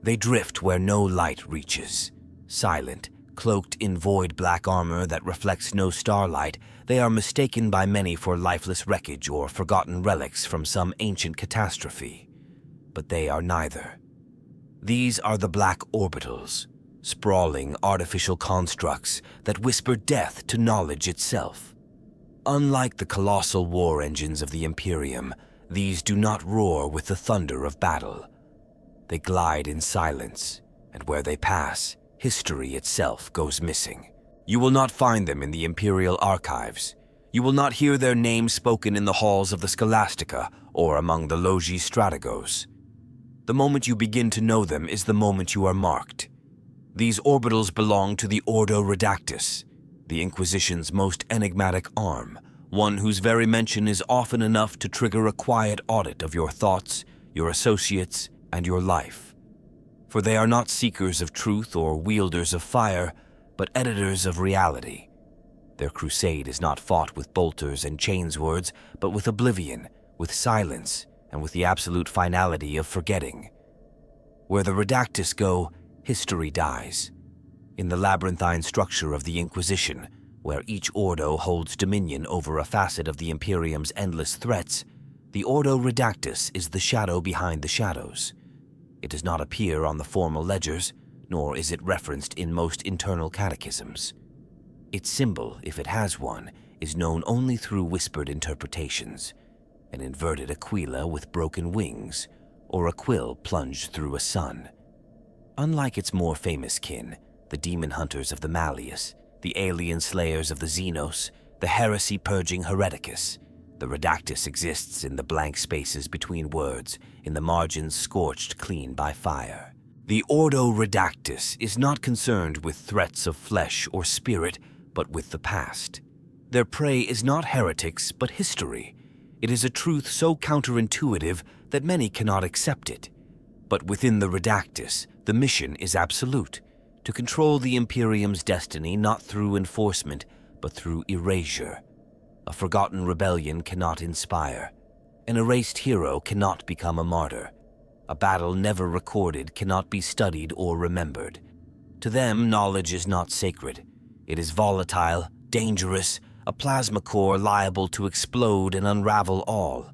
They drift where no light reaches. Silent, cloaked in void black armor that reflects no starlight, they are mistaken by many for lifeless wreckage or forgotten relics from some ancient catastrophe. But they are neither. These are the black orbitals, sprawling artificial constructs that whisper death to knowledge itself. Unlike the colossal war engines of the Imperium, these do not roar with the thunder of battle. They glide in silence, and where they pass, history itself goes missing. You will not find them in the Imperial archives. You will not hear their names spoken in the halls of the Scholastica or among the Logi Strategos. The moment you begin to know them is the moment you are marked. These orbitals belong to the Ordo Redactus, the Inquisition's most enigmatic arm, one whose very mention is often enough to trigger a quiet audit of your thoughts, your associates, and your life. For they are not seekers of truth or wielders of fire, but editors of reality. Their crusade is not fought with bolters and chainswords, but with oblivion, with silence, and with the absolute finality of forgetting. Where the Redactus go, history dies. In the labyrinthine structure of the Inquisition, where each Ordo holds dominion over a facet of the Imperium's endless threats, the Ordo Redactus is the shadow behind the shadows. It does not appear on the formal ledgers, nor is it referenced in most internal catechisms. Its symbol, if it has one, is known only through whispered interpretations: an inverted aquila with broken wings, or a quill plunged through a sun. Unlike its more famous kin, the demon hunters of the Malleus, the alien slayers of the Xenos, the heresy-purging Hereticus, the Redactus exists in the blank spaces between words, in the margins scorched clean by fire. The Ordo Redactus is not concerned with threats of flesh or spirit, but with the past. Their prey is not heretics, but history. It is a truth so counterintuitive that many cannot accept it. But within the Redactus, the mission is absolute: to control the Imperium's destiny not through enforcement, but through erasure. A forgotten rebellion cannot inspire. An erased hero cannot become a martyr. A battle never recorded cannot be studied or remembered. To them, knowledge is not sacred. It is volatile, dangerous, a plasma core liable to explode and unravel all.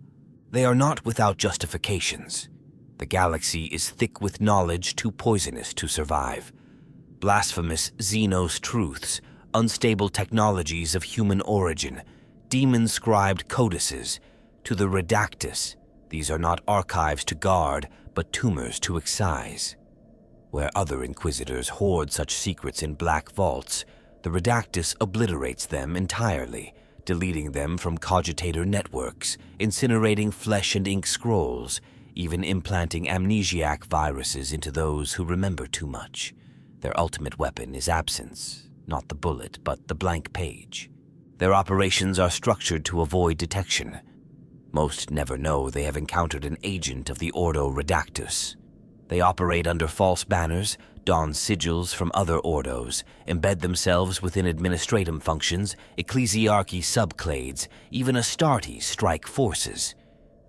They are not without justifications. The galaxy is thick with knowledge too poisonous to survive. Blasphemous Xenos truths, unstable technologies of human origin, demon-scribed codices. To the Redactus, these are not archives to guard, but tumors to excise. Where other Inquisitors hoard such secrets in black vaults, the Redactus obliterates them entirely, deleting them from cogitator networks, incinerating flesh and ink scrolls, even implanting amnesiac viruses into those who remember too much. Their ultimate weapon is absence, not the bullet, but the blank page. Their operations are structured to avoid detection. Most never know they have encountered an agent of the Ordo Redactus. They operate under false banners, don sigils from other Ordos, embed themselves within administratum functions, ecclesiarchy subclades, even Astartes strike forces.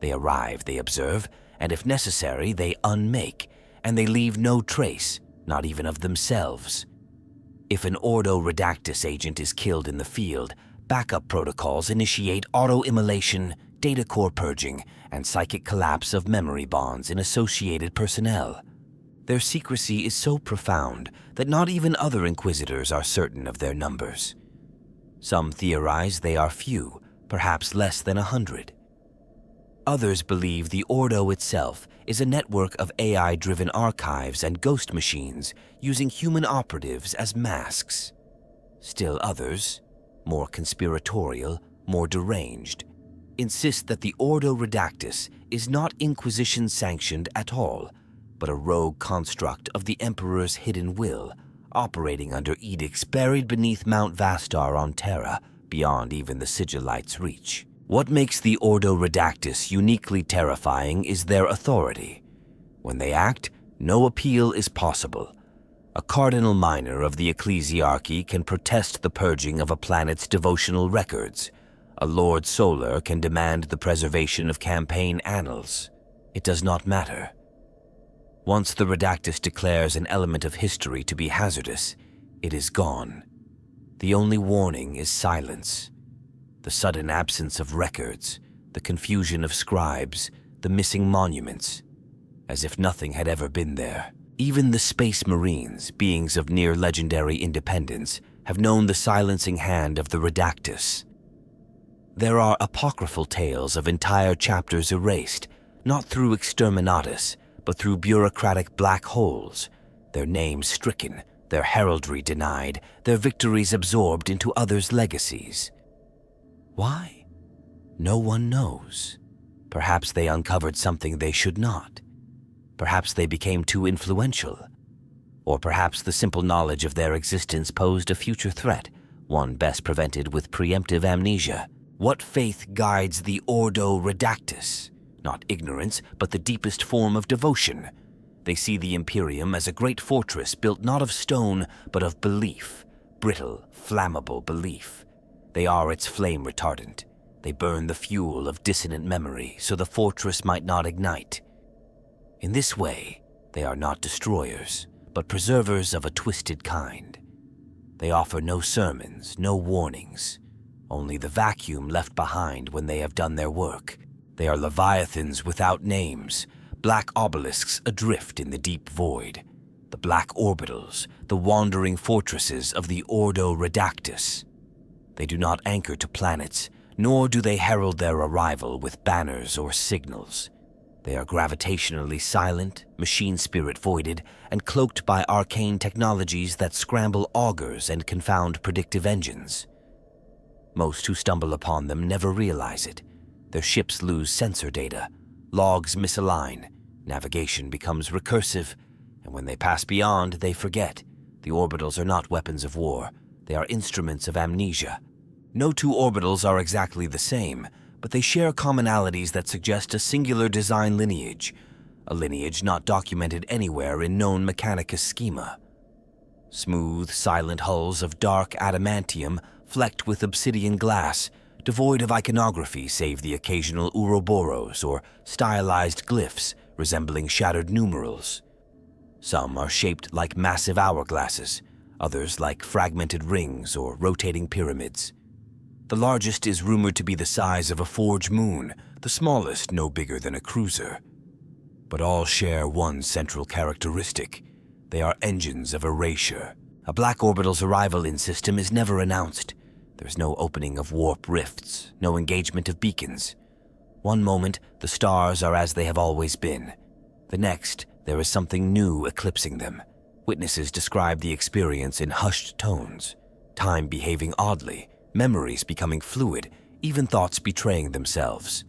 They arrive, they observe, and if necessary, they unmake, and they leave no trace, not even of themselves. If an Ordo Redactus agent is killed in the field, backup protocols initiate auto-immolation, data core purging, and psychic collapse of memory bonds in associated personnel. Their secrecy is so profound that not even other Inquisitors are certain of their numbers. Some theorize they are few, perhaps less than 100. Others believe the Ordo itself is a network of AI-driven archives and ghost machines using human operatives as masks. Still others, more conspiratorial, more deranged, insist that the Ordo Redactus is not Inquisition-sanctioned at all, but a rogue construct of the Emperor's hidden will, operating under edicts buried beneath Mount Vastar on Terra, beyond even the Sigillites' reach. What makes the Ordo Redactus uniquely terrifying is their authority. When they act, no appeal is possible. A cardinal minor of the ecclesiarchy can protest the purging of a planet's devotional records. A Lord Solar can demand the preservation of campaign annals. It does not matter. Once the Redactus declares an element of history to be hazardous, it is gone. The only warning is silence. The sudden absence of records, the confusion of scribes, the missing monuments, as if nothing had ever been there. Even the Space Marines, beings of near-legendary independence, have known the silencing hand of the Redactus. There are apocryphal tales of entire chapters erased, not through exterminatus, but through bureaucratic black holes, their names stricken, their heraldry denied, their victories absorbed into others' legacies. Why? No one knows. Perhaps they uncovered something they should not. Perhaps they became too influential. Or perhaps the simple knowledge of their existence posed a future threat, one best prevented with preemptive amnesia. What faith guides the Ordo Redactus? Not ignorance, but the deepest form of devotion. They see the Imperium as a great fortress built not of stone, but of belief, brittle, flammable belief. They are its flame retardant. They burn the fuel of dissonant memory so the fortress might not ignite. In this way, they are not destroyers, but preservers of a twisted kind. They offer no sermons, no warnings, only the vacuum left behind when they have done their work. They are leviathans without names, black obelisks adrift in the deep void, the black orbitals, the wandering fortresses of the Ordo Redactus. They do not anchor to planets, nor do they herald their arrival with banners or signals. They are gravitationally silent, machine spirit voided, and cloaked by arcane technologies that scramble augurs and confound predictive engines. Most who stumble upon them never realize it. Their ships lose sensor data, logs misalign, navigation becomes recursive, and when they pass beyond, they forget. The orbitals are not weapons of war. They are instruments of amnesia. No two orbitals are exactly the same, but they share commonalities that suggest a singular design lineage, a lineage not documented anywhere in known Mechanicus schema. Smooth, silent hulls of dark adamantium flecked with obsidian glass, devoid of iconography save the occasional Ouroboros or stylized glyphs resembling shattered numerals. Some are shaped like massive hourglasses, others like fragmented rings or rotating pyramids. The largest is rumored to be the size of a forge moon, the smallest no bigger than a cruiser. But all share one central characteristic. They are engines of erasure. A black orbital's arrival in system is never announced. There's no opening of warp rifts, no engagement of beacons. One moment, the stars are as they have always been. The next, there is something new eclipsing them. Witnesses describe the experience in hushed tones, time behaving oddly, memories becoming fluid, even thoughts betraying themselves.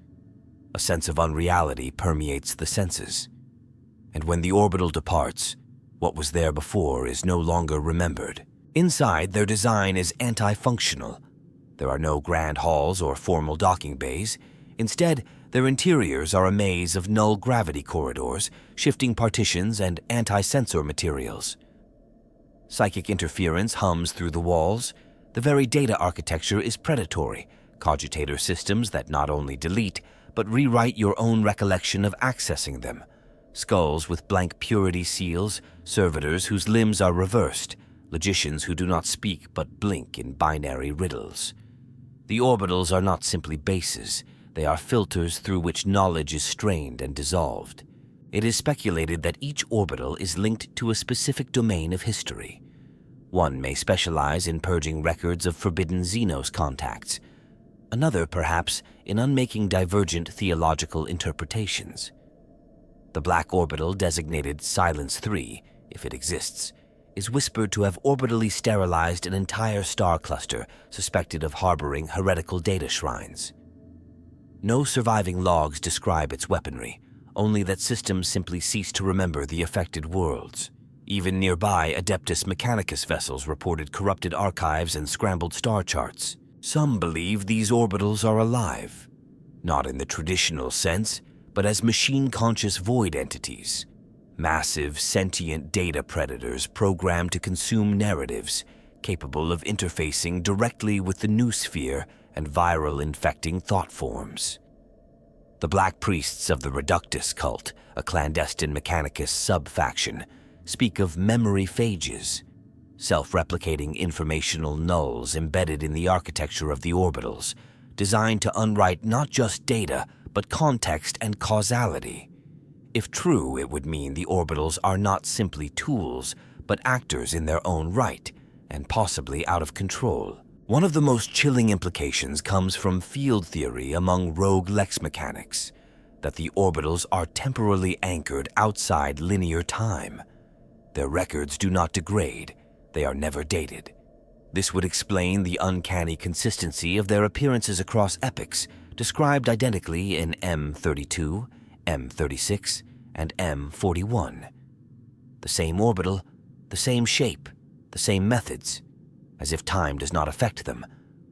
A sense of unreality permeates the senses. And when the orbital departs, what was there before is no longer remembered. Inside, their design is anti-functional. There are no grand halls or formal docking bays. Instead, their interiors are a maze of null gravity corridors, shifting partitions, and anti-sensor materials. Psychic interference hums through the walls. The very data architecture is predatory, cogitator systems that not only delete, but rewrite your own recollection of accessing them. Skulls with blank purity seals, servitors whose limbs are reversed, logicians who do not speak but blink in binary riddles. The orbitals are not simply bases. They are filters through which knowledge is strained and dissolved. It is speculated that each orbital is linked to a specific domain of history. One may specialize in purging records of forbidden Xenos contacts. Another, perhaps, in unmaking divergent theological interpretations. The black orbital designated Silence 3, if it exists, is whispered to have orbitally sterilized an entire star cluster suspected of harboring heretical data shrines. No surviving logs describe its weaponry, only that systems simply cease to remember the affected worlds. Even nearby Adeptus Mechanicus vessels reported corrupted archives and scrambled star charts. Some believe these orbitals are alive, not in the traditional sense, but as machine-conscious void entities. Massive, sentient data predators programmed to consume narratives, capable of interfacing directly with the noosphere and viral infecting thought forms. The Black Priests of the Redactus cult, a clandestine Mechanicus sub-faction, speak of memory phages, self-replicating informational nulls embedded in the architecture of the Orbitals, designed to unwrite not just data, but context and causality. If true, it would mean the Orbitals are not simply tools, but actors in their own right, and possibly out of control. One of the most chilling implications comes from field theory among rogue Lex mechanics, that the Orbitals are temporally anchored outside linear time. Their records do not degrade, they are never dated. This would explain the uncanny consistency of their appearances across epochs, described identically in M32, M36, and M41. The same orbital, the same shape, the same methods, as if time does not affect them,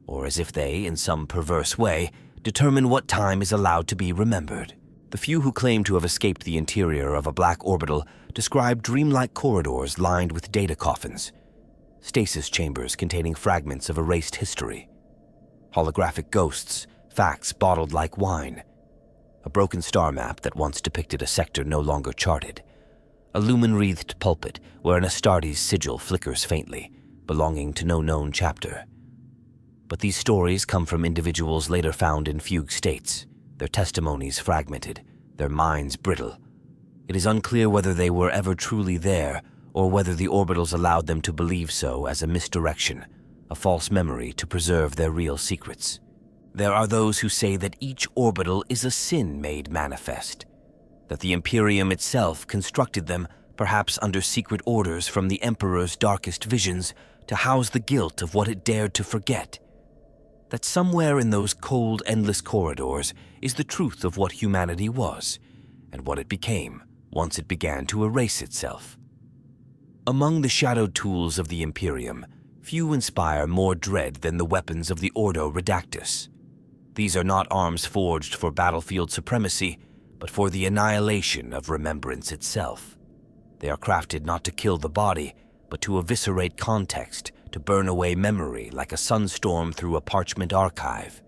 or as if they, in some perverse way, determine what time is allowed to be remembered. The few who claim to have escaped the interior of a black orbital describe dreamlike corridors lined with data coffins, stasis chambers containing fragments of erased history, holographic ghosts, facts bottled like wine, a broken star map that once depicted a sector no longer charted, a lumen-wreathed pulpit where an Astartes sigil flickers faintly, belonging to no known chapter. But these stories come from individuals later found in fugue states, their testimonies fragmented, their minds brittle. It is unclear whether they were ever truly there, or whether the Orbitals allowed them to believe so as a misdirection, a false memory to preserve their real secrets. There are those who say that each orbital is a sin made manifest, that the Imperium itself constructed them, perhaps under secret orders from the Emperor's darkest visions, to house the guilt of what it dared to forget. That somewhere in those cold, endless corridors is the truth of what humanity was, and what it became once it began to erase itself. Among the shadowed tools of the Imperium, few inspire more dread than the weapons of the Ordo Redactus. These are not arms forged for battlefield supremacy, but for the annihilation of remembrance itself. They are crafted not to kill the body, but to eviscerate context, to burn away memory like a sunstorm through a parchment archive.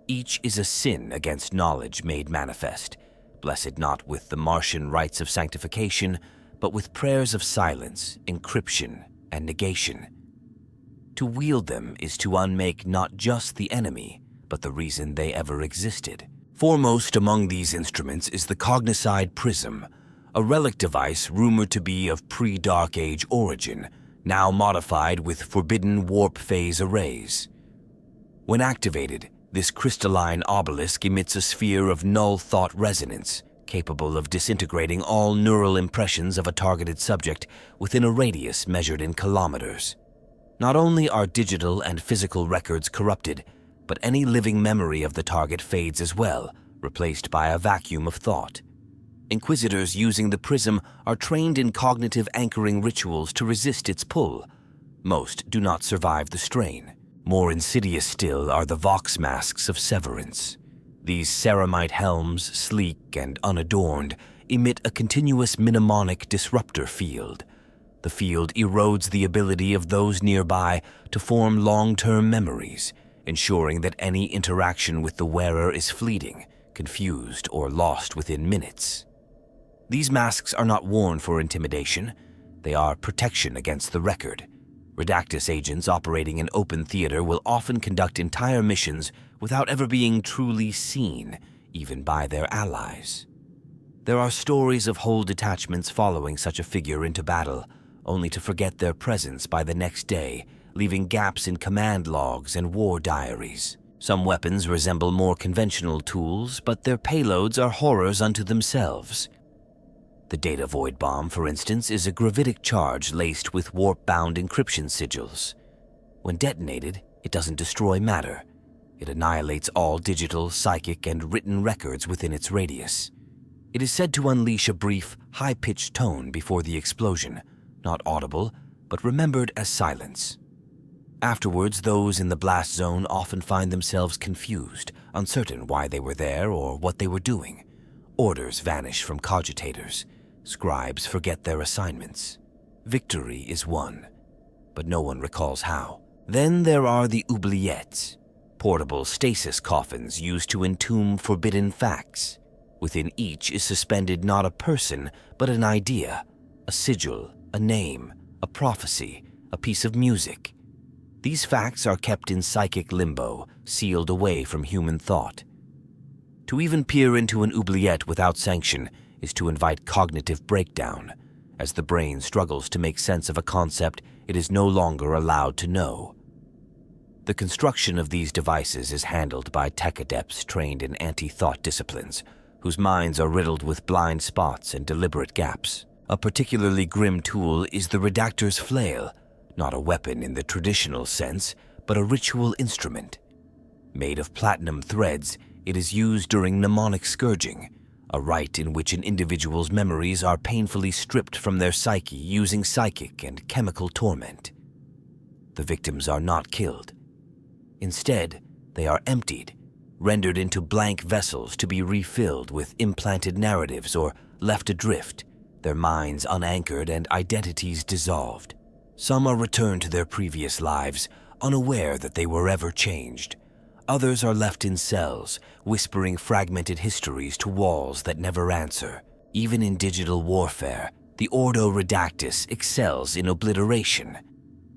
Each is a sin against knowledge made manifest, blessed not with the Martian rites of sanctification, but with prayers of silence, encryption, and negation. To wield them is to unmake not just the enemy, but the reason they ever existed. Foremost among these instruments is the Cognicide Prism, a relic device rumored to be of pre-Dark Age origin, now modified with forbidden warp phase arrays. When activated, this crystalline obelisk emits a sphere of null thought resonance, capable of disintegrating all neural impressions of a targeted subject within a radius measured in kilometers. Not only are digital and physical records corrupted, but any living memory of the target fades as well, replaced by a vacuum of thought. Inquisitors using the prism are trained in cognitive anchoring rituals to resist its pull. Most do not survive the strain. More insidious still are the vox masks of severance. These ceramite helms, sleek and unadorned, emit a continuous mnemonic disruptor field. The field erodes the ability of those nearby to form long-term memories, ensuring that any interaction with the wearer is fleeting, confused, or lost within minutes. These masks are not worn for intimidation. They are protection against the record. Redactus agents operating in open theater will often conduct entire missions without ever being truly seen, even by their allies. There are stories of whole detachments following such a figure into battle, only to forget their presence by the next day, leaving gaps in command logs and war diaries. Some weapons resemble more conventional tools, but their payloads are horrors unto themselves. The data void bomb, for instance, is a gravitic charge laced with warp-bound encryption sigils. When detonated, it doesn't destroy matter. It annihilates all digital, psychic, and written records within its radius. It is said to unleash a brief, high-pitched tone before the explosion, not audible, but remembered as silence. Afterwards, those in the blast zone often find themselves confused, uncertain why they were there or what they were doing. Orders vanish from cogitators. Scribes forget their assignments. Victory is won, but no one recalls how. Then there are the oubliettes, portable stasis coffins used to entomb forbidden facts. Within each is suspended not a person, but an idea, a sigil, a name, a prophecy, a piece of music. These facts are kept in psychic limbo, sealed away from human thought. To even peer into an oubliette without sanction is to invite cognitive breakdown, as the brain struggles to make sense of a concept it is no longer allowed to know. The construction of these devices is handled by tech adepts trained in anti-thought disciplines, whose minds are riddled with blind spots and deliberate gaps. A particularly grim tool is the Redactor's flail, not a weapon in the traditional sense, but a ritual instrument. Made of platinum threads, it is used during mnemonic scourging, a rite in which an individual's memories are painfully stripped from their psyche using psychic and chemical torment. The victims are not killed. Instead, they are emptied, rendered into blank vessels to be refilled with implanted narratives or left adrift, their minds unanchored and identities dissolved. Some are returned to their previous lives, unaware that they were ever changed. Others are left in cells, whispering fragmented histories to walls that never answer. Even in digital warfare, the Ordo Redactus excels in obliteration.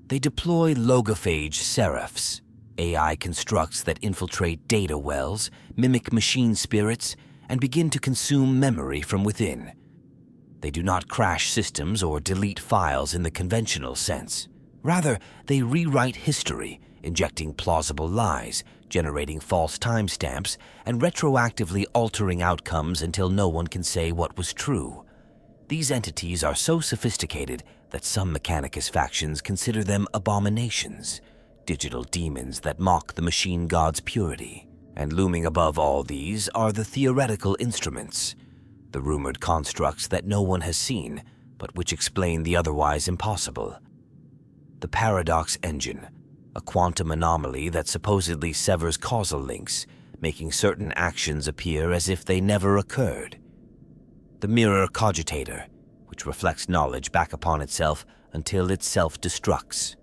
They deploy logophage seraphs, AI constructs that infiltrate data wells, mimic machine spirits, and begin to consume memory from within. They do not crash systems or delete files in the conventional sense. Rather, they rewrite history, injecting plausible lies, generating false timestamps, and retroactively altering outcomes until no one can say what was true. These entities are so sophisticated that some Mechanicus factions consider them abominations, digital demons that mock the machine god's purity. And looming above all these are the theoretical instruments, the rumored constructs that no one has seen, but which explain the otherwise impossible. The paradox engine, a quantum anomaly that supposedly severs causal links, making certain actions appear as if they never occurred. The mirror cogitator, which reflects knowledge back upon itself until it self-destructs.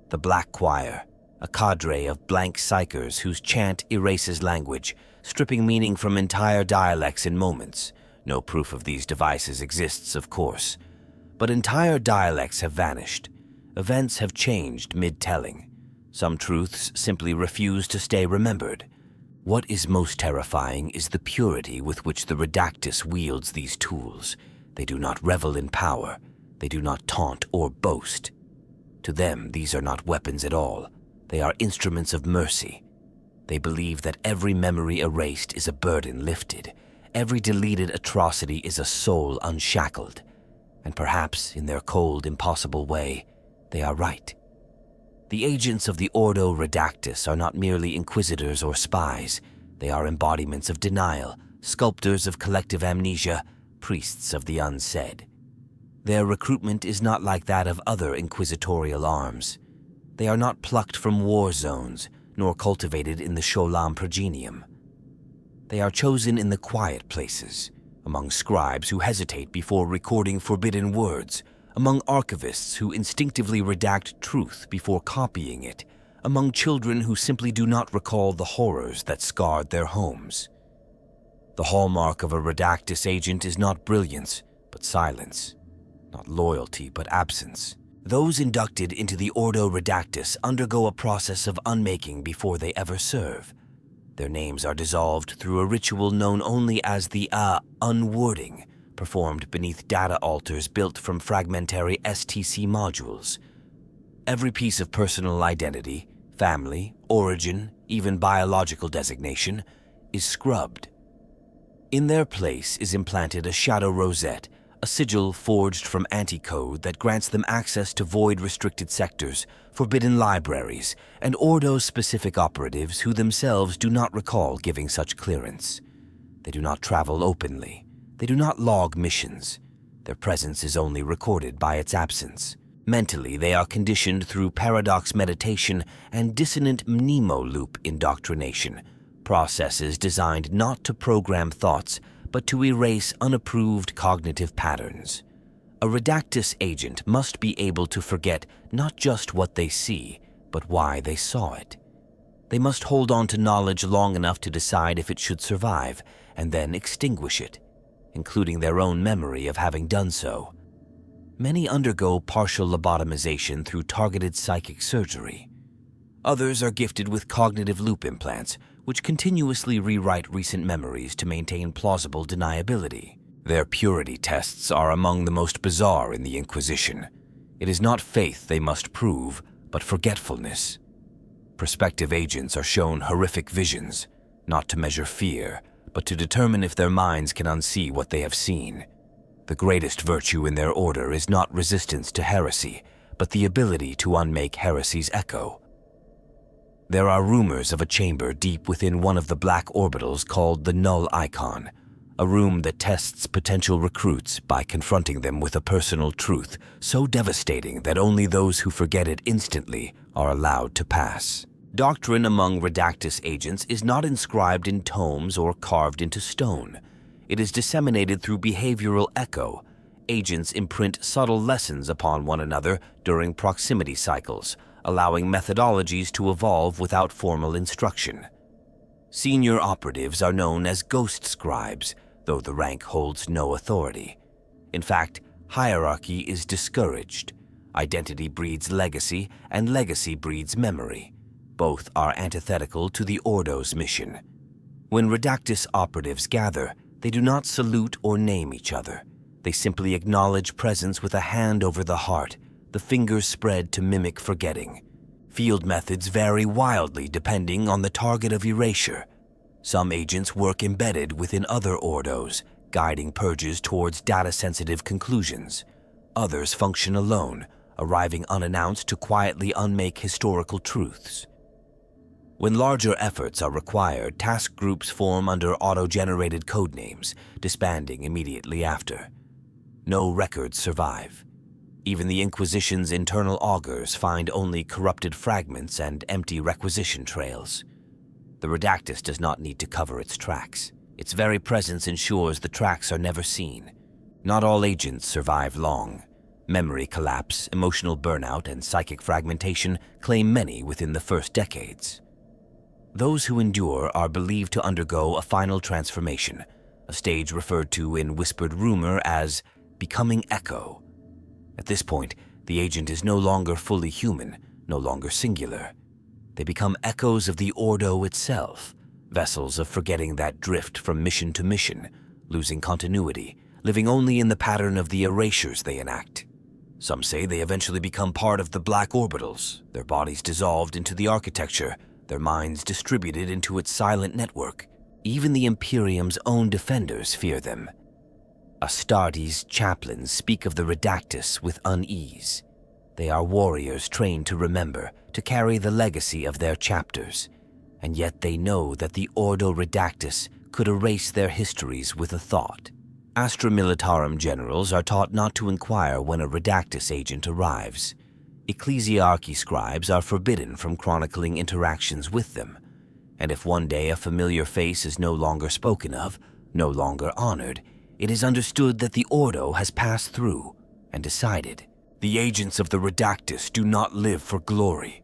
The black choir, a cadre of blank psychers whose chant erases language, stripping meaning from entire dialects in moments. No proof of these devices exists, of course, but entire dialects have vanished. Events have changed mid-telling. Some truths simply refuse to stay remembered. What is most terrifying is the purity with which the Redactus wields these tools. They do not revel in power. They do not taunt or boast. To them, these are not weapons at all. They are instruments of mercy. They believe that every memory erased is a burden lifted. Every deleted atrocity is a soul unshackled. And perhaps, in their cold, impossible way, they are right. The agents of the Ordo Redactus are not merely inquisitors or spies. They are embodiments of denial, sculptors of collective amnesia, priests of the unsaid. Their recruitment is not like that of other inquisitorial arms. They are not plucked from war zones, nor cultivated in the Sholam Progenium. They are chosen in the quiet places, among scribes who hesitate before recording forbidden words, among archivists who instinctively redact truth before copying it, among children who simply do not recall the horrors that scarred their homes. The hallmark of a Redactus agent is not brilliance, but silence, not loyalty, but absence. Those inducted into the Ordo Redactus undergo a process of unmaking before they ever serve. Their names are dissolved through a ritual known only as the unwording, performed beneath data altars built from fragmentary STC modules. Every piece of personal identity, family, origin, even biological designation, is scrubbed. In their place is implanted a shadow rosette, a sigil forged from anti-code that grants them access to void-restricted sectors, forbidden libraries, and Ordo-specific operatives who themselves do not recall giving such clearance. They do not travel openly. They do not log missions. Their presence is only recorded by its absence. Mentally, they are conditioned through paradox meditation and dissonant mnemo loop indoctrination, processes designed not to program thoughts, but to erase unapproved cognitive patterns. A Redactus agent must be able to forget not just what they see, but why they saw it. They must hold on to knowledge long enough to decide if it should survive, and then extinguish it, including their own memory of having done so. Many undergo partial lobotomization through targeted psychic surgery. Others are gifted with cognitive loop implants, which continuously rewrite recent memories to maintain plausible deniability. Their purity tests are among the most bizarre in the Inquisition. It is not faith they must prove, but forgetfulness. Prospective agents are shown horrific visions, not to measure fear, but to determine if their minds can unsee what they have seen. The greatest virtue in their order is not resistance to heresy, but the ability to unmake heresy's echo. There are rumors of a chamber deep within one of the black orbitals called the Null Icon, a room that tests potential recruits by confronting them with a personal truth so devastating that only those who forget it instantly are allowed to pass. Doctrine among Redactus agents is not inscribed in tomes or carved into stone. It is disseminated through behavioral echo. Agents imprint subtle lessons upon one another during proximity cycles, allowing methodologies to evolve without formal instruction. Senior operatives are known as ghost scribes, though the rank holds no authority. In fact, hierarchy is discouraged. Identity breeds legacy, and legacy breeds memory. Both are antithetical to the Ordo's mission. When Redactus operatives gather, they do not salute or name each other. They simply acknowledge presence with a hand over the heart, the fingers spread to mimic forgetting. Field methods vary wildly depending on the target of erasure. Some agents work embedded within other Ordos, guiding purges towards data-sensitive conclusions. Others function alone, arriving unannounced to quietly unmake historical truths. When larger efforts are required, task groups form under auto-generated codenames, disbanding immediately after. No records survive. Even the Inquisition's internal augurs find only corrupted fragments and empty requisition trails. The Redactus does not need to cover its tracks. Its very presence ensures the tracks are never seen. Not all agents survive long. Memory collapse, emotional burnout, and psychic fragmentation claim many within the first decades. Those who endure are believed to undergo a final transformation, a stage referred to in whispered rumor as becoming echo. At this point, the agent is no longer fully human, no longer singular. They become echoes of the Ordo itself, vessels of forgetting that drift from mission to mission, losing continuity, living only in the pattern of the erasures they enact. Some say they eventually become part of the black orbitals, their bodies dissolved into the architecture, their minds distributed into its silent network. Even the Imperium's own defenders fear them. Astartes' chaplains speak of the Redactus with unease. They are warriors trained to remember, to carry the legacy of their chapters, and yet they know that the Ordo Redactus could erase their histories with a thought. Astra Militarum generals are taught not to inquire when a Redactus agent arrives. Ecclesiarchy scribes are forbidden from chronicling interactions with them, and if one day a familiar face is no longer spoken of, no longer honored, it is understood that the Ordo has passed through and decided. The agents of the Redactus do not live for glory.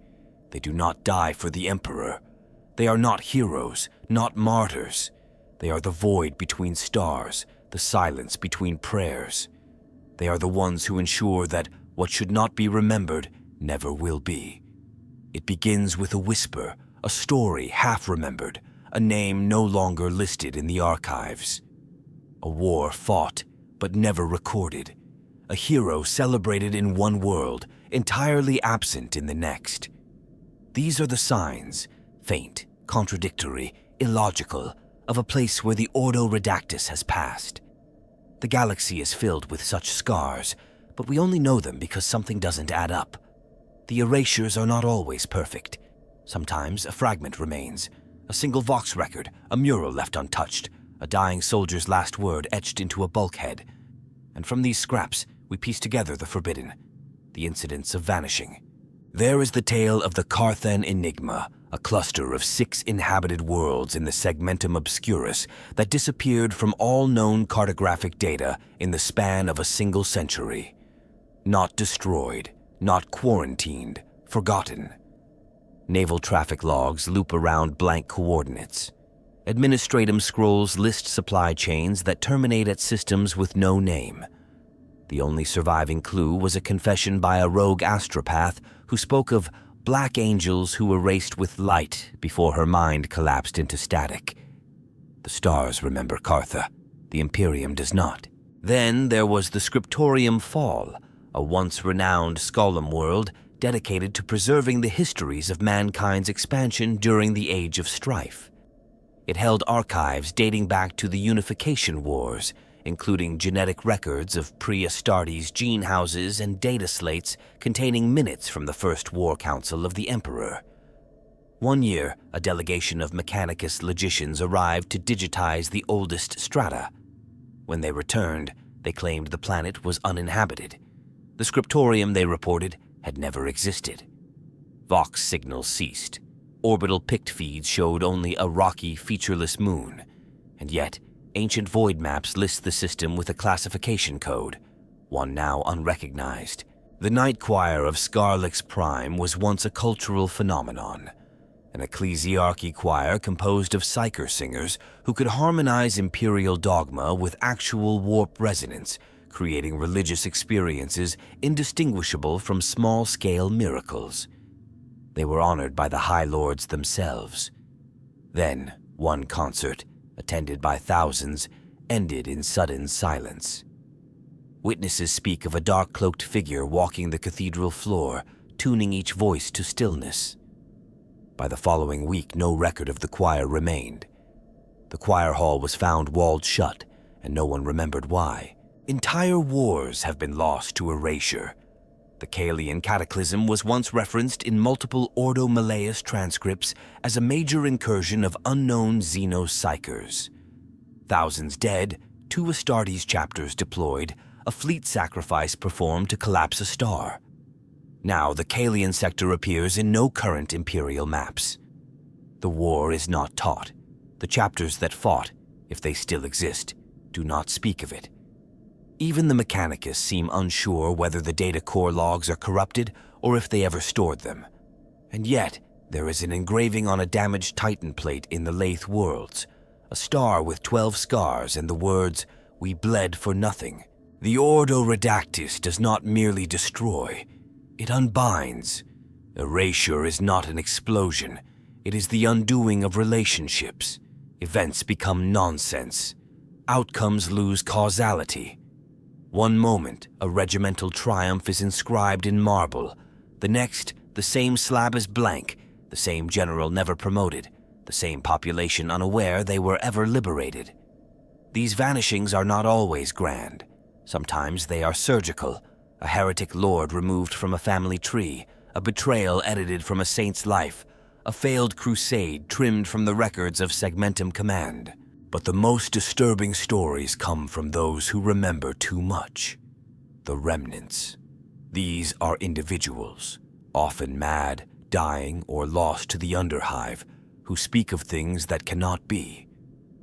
They do not die for the Emperor. They are not heroes, not martyrs. They are the void between stars, the silence between prayers. They are the ones who ensure that what should not be remembered never will be. It begins with a whisper, a story half remembered, a name no longer listed in the archives. A war fought, but never recorded. A hero celebrated in one world, entirely absent in the next. These are the signs, faint, contradictory, illogical, of a place where the Ordo Redactus has passed. The galaxy is filled with such scars, but we only know them because something doesn't add up. The erasures are not always perfect. Sometimes a fragment remains, a single Vox record, a mural left untouched, a dying soldier's last word etched into a bulkhead. And from these scraps, we piece together the forbidden, the incidents of vanishing. There is the tale of the Carthen Enigma, a cluster of 6 inhabited worlds in the Segmentum Obscurus that disappeared from all known cartographic data in the span of a single century. Not destroyed, not quarantined, forgotten. Naval traffic logs loop around blank coordinates. Administratum scrolls list supply chains that terminate at systems with no name. The only surviving clue was a confession by a rogue astropath who spoke of black angels who erased with light before her mind collapsed into static. The stars remember Cartha. The Imperium does not. Then there was the Scriptorium Fall, a once renowned Skolum world dedicated to preserving the histories of mankind's expansion during the Age of Strife. It held archives dating back to the Unification Wars, including genetic records of pre-Astartes gene houses and data slates containing minutes from the First War Council of the Emperor. One year, a delegation of Mechanicus logicians arrived to digitize the oldest strata. When they returned, they claimed the planet was uninhabited. The scriptorium, they reported, had never existed. Vox signals ceased. Orbital pict feeds showed only a rocky, featureless moon. And yet, ancient void maps list the system with a classification code, one now unrecognized. The night choir of Scarlix Prime was once a cultural phenomenon, an ecclesiarchy choir composed of psyker singers who could harmonize imperial dogma with actual warp resonance, creating religious experiences indistinguishable from small-scale miracles. They were honored by the High Lords themselves. Then, one concert, attended by thousands, ended in sudden silence. Witnesses speak of a dark-cloaked figure walking the cathedral floor, tuning each voice to stillness. By the following week, no record of the choir remained. The choir hall was found walled shut, and no one remembered why. Entire wars have been lost to erasure. The Kalian Cataclysm was once referenced in multiple Ordo Malleus transcripts as a major incursion of unknown Xeno-psychers. Thousands dead, 2 Astartes chapters deployed, a fleet sacrifice performed to collapse a star. Now the Kalian sector appears in no current Imperial maps. The war is not taught. The chapters that fought, if they still exist, do not speak of it. Even the Mechanicus seem unsure whether the data core logs are corrupted or if they ever stored them. And yet, there is an engraving on a damaged Titan plate in the Lathe worlds, a star with 12 scars and the words, "We bled for nothing." The Ordo Redactus does not merely destroy, it unbinds. Erasure is not an explosion, it is the undoing of relationships. Events become nonsense. Outcomes lose causality. One moment, a regimental triumph is inscribed in marble. The next, the same slab is blank, the same general never promoted, the same population unaware they were ever liberated. These vanishings are not always grand. Sometimes they are surgical, a heretic lord removed from a family tree, a betrayal edited from a saint's life, a failed crusade trimmed from the records of Segmentum Command. But the most disturbing stories come from those who remember too much. The remnants. These are individuals, often mad, dying, or lost to the underhive, who speak of things that cannot be.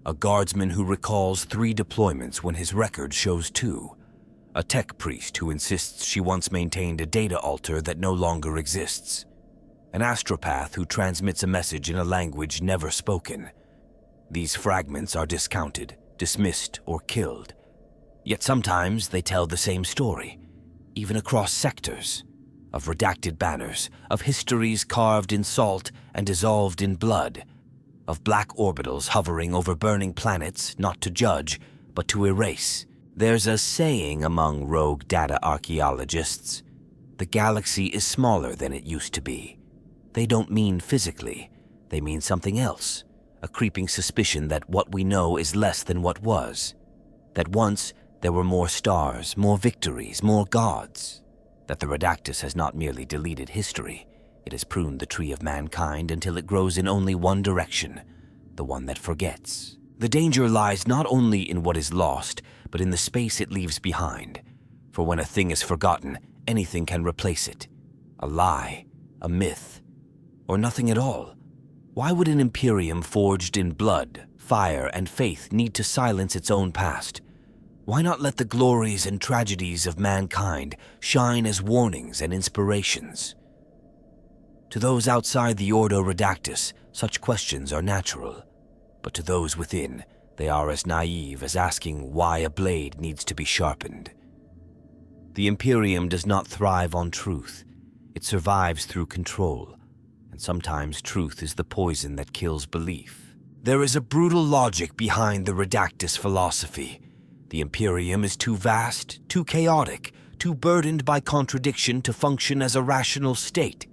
A guardsman who recalls 3 deployments when his record shows 2. A tech priest who insists she once maintained a data altar that no longer exists. An astropath who transmits a message in a language never spoken. These fragments are discounted, dismissed, or killed. Yet sometimes they tell the same story, even across sectors, of redacted banners, of histories carved in salt and dissolved in blood, of black orbitals hovering over burning planets not to judge, but to erase. There's a saying among rogue data archaeologists: the galaxy is smaller than it used to be. They don't mean physically, they mean something else. A creeping suspicion that what we know is less than what was. That once there were more stars, more victories, more gods. That the Redactus has not merely deleted history, it has pruned the tree of mankind until it grows in only one direction, the one that forgets. The danger lies not only in what is lost, but in the space it leaves behind. For when a thing is forgotten, anything can replace it. A lie, a myth, or nothing at all. Why would an Imperium forged in blood, fire, and faith need to silence its own past? Why not let the glories and tragedies of mankind shine as warnings and inspirations? To those outside the Ordo Redactus, such questions are natural, but to those within, they are as naive as asking why a blade needs to be sharpened. The Imperium does not thrive on truth. It survives through control, and sometimes truth is the poison that kills belief. There is a brutal logic behind the Redactus philosophy. The Imperium is too vast, too chaotic, too burdened by contradiction to function as a rational state.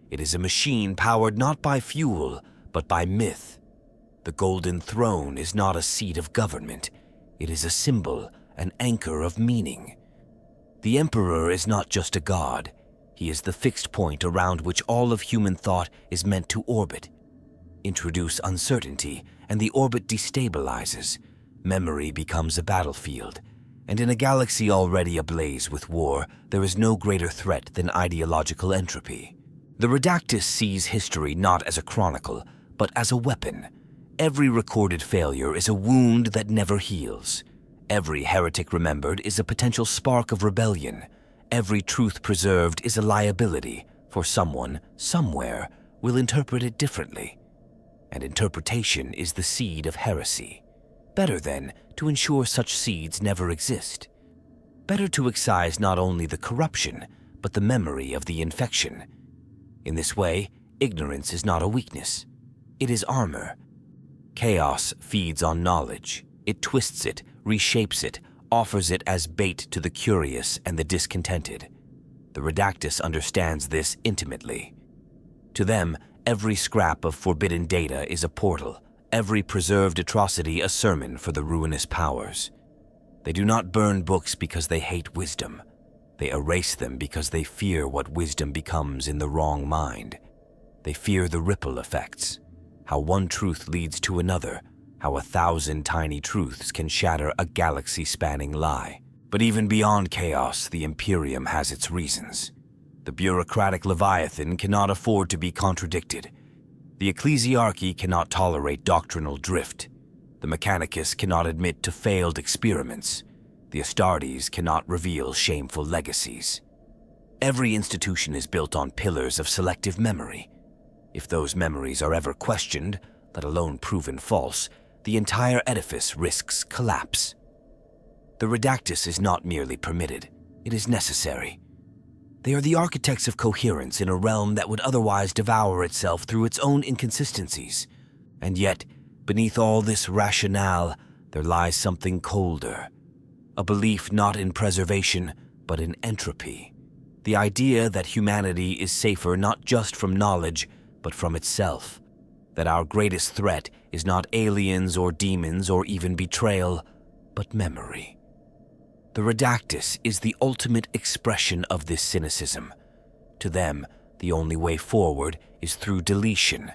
It is a machine powered not by fuel, but by myth. The Golden Throne is not a seat of government. It is a symbol, an anchor of meaning. The Emperor is not just a god. He is the fixed point around which all of human thought is meant to orbit. Introduce uncertainty, and the orbit destabilizes. Memory becomes a battlefield. And in a galaxy already ablaze with war, there is no greater threat than ideological entropy. The Redactus sees history not as a chronicle, but as a weapon. Every recorded failure is a wound that never heals. Every heretic remembered is a potential spark of rebellion. Every truth preserved is a liability, for someone, somewhere, will interpret it differently. And interpretation is the seed of heresy. Better, then, to ensure such seeds never exist. Better to excise not only the corruption, but the memory of the infection. In this way, ignorance is not a weakness. It is armor. Chaos feeds on knowledge. It twists it, reshapes it, offers it as bait to the curious and the discontented. The Redactus understands this intimately. To them, every scrap of forbidden data is a portal, every preserved atrocity a sermon for the ruinous powers. They do not burn books because they hate wisdom. They erase them because they fear what wisdom becomes in the wrong mind. They fear the ripple effects, how one truth leads to another, how 1,000 tiny truths can shatter a galaxy-spanning lie. But even beyond chaos, the Imperium has its reasons. The bureaucratic Leviathan cannot afford to be contradicted. The ecclesiarchy cannot tolerate doctrinal drift. The Mechanicus cannot admit to failed experiments. The Astartes cannot reveal shameful legacies. Every institution is built on pillars of selective memory. If those memories are ever questioned, let alone proven false, the entire edifice risks collapse. The Redactus is not merely permitted, it is necessary. They are the architects of coherence in a realm that would otherwise devour itself through its own inconsistencies. And yet, beneath all this rationale, there lies something colder. A belief not in preservation, but in entropy. The idea that humanity is safer not just from knowledge, but from itself. That our greatest threat is not aliens or demons or even betrayal, but memory. The Redactus is the ultimate expression of this cynicism. To them, the only way forward is through deletion.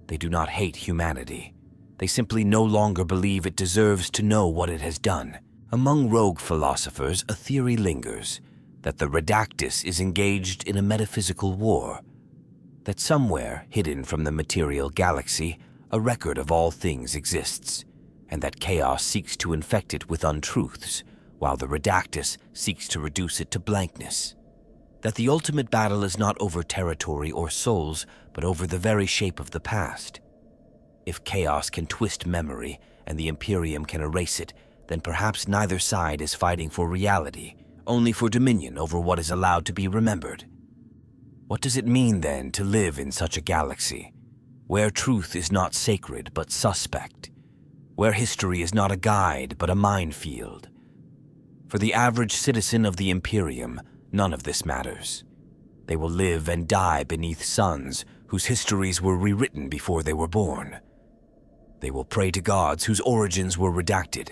They do not hate humanity. They simply no longer believe it deserves to know what it has done. Among rogue philosophers, a theory lingers that the Redactus is engaged in a metaphysical war. That somewhere, hidden from the material galaxy, a record of all things exists, and that chaos seeks to infect it with untruths, while the Redactus seeks to reduce it to blankness. That the ultimate battle is not over territory or souls, but over the very shape of the past. If chaos can twist memory and the Imperium can erase it, then perhaps neither side is fighting for reality, only for dominion over what is allowed to be remembered. What does it mean, then, to live in such a galaxy, where truth is not sacred but suspect, where history is not a guide but a minefield? For the average citizen of the Imperium, none of this matters. They will live and die beneath suns whose histories were rewritten before they were born. They will pray to gods whose origins were redacted.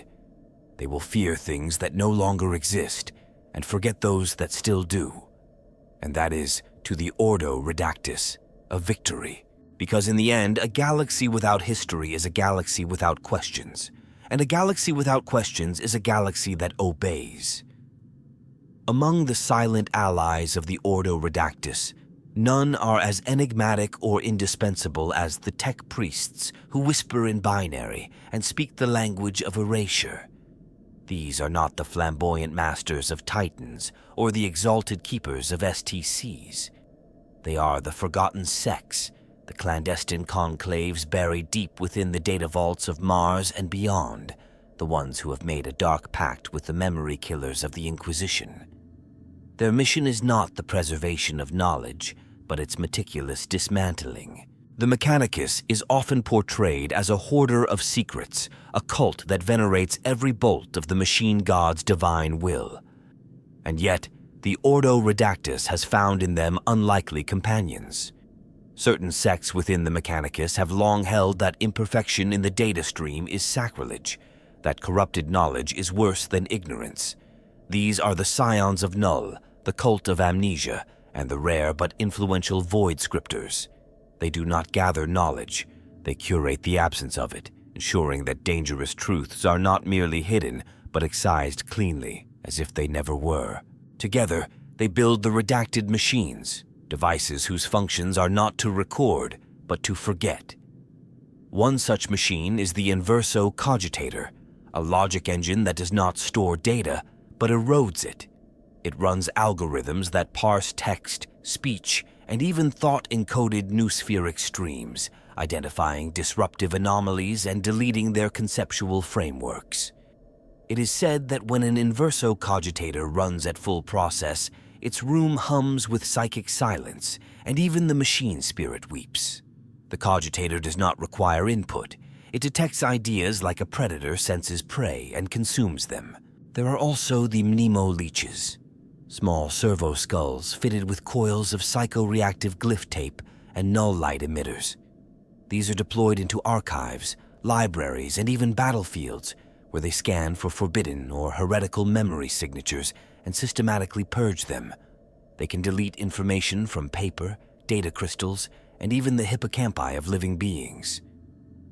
They will fear things that no longer exist and forget those that still do. And that is, to the Ordo Redactus, a victory. Because in the end, a galaxy without history is a galaxy without questions. And a galaxy without questions is a galaxy that obeys. Among the silent allies of the Ordo Redactus, none are as enigmatic or indispensable as the tech priests who whisper in binary and speak the language of erasure. These are not the flamboyant masters of Titans or the exalted keepers of STCs. They are the forgotten sects, the clandestine conclaves buried deep within the data vaults of Mars and beyond, the ones who have made a dark pact with the memory killers of the Inquisition. Their mission is not the preservation of knowledge, but its meticulous dismantling. The Mechanicus is often portrayed as a hoarder of secrets, a cult that venerates every bolt of the machine god's divine will. And yet, the Ordo Redactus has found in them unlikely companions. Certain sects within the Mechanicus have long held that imperfection in the data stream is sacrilege, that corrupted knowledge is worse than ignorance. These are the Scions of Null, the Cult of Amnesia, and the rare but influential Void Scripters. They do not gather knowledge, they curate the absence of it, ensuring that dangerous truths are not merely hidden, but excised cleanly, as if they never were. Together, they build the redacted machines, devices whose functions are not to record, but to forget. One such machine is the Inverso Cogitator, a logic engine that does not store data, but erodes it. It runs algorithms that parse text, speech, and even thought-encoded noospheric streams, identifying disruptive anomalies and deleting their conceptual frameworks. It is said that when an Inverso Cogitator runs at full process, its room hums with psychic silence, and even the machine spirit weeps. The cogitator does not require input. It detects ideas like a predator senses prey and consumes them. There are also the mnemoleeches, small servo skulls fitted with coils of psychoreactive glyph tape and null light emitters. These are deployed into archives, libraries, and even battlefields, where they scan for forbidden or heretical memory signatures and systematically purge them. They can delete information from paper, data crystals, and even the hippocampi of living beings.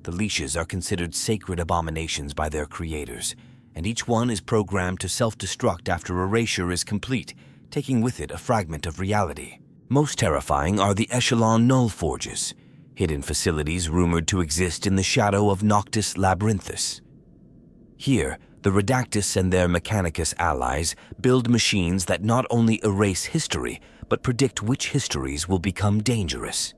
The leashes are considered sacred abominations by their creators, and each one is programmed to self-destruct after erasure is complete, taking with it a fragment of reality. Most terrifying are the Echelon Null Forges, hidden facilities rumored to exist in the shadow of Noctis Labyrinthus. Here, the Redactus and their Mechanicus allies build machines that not only erase history, but predict which histories will become dangerous.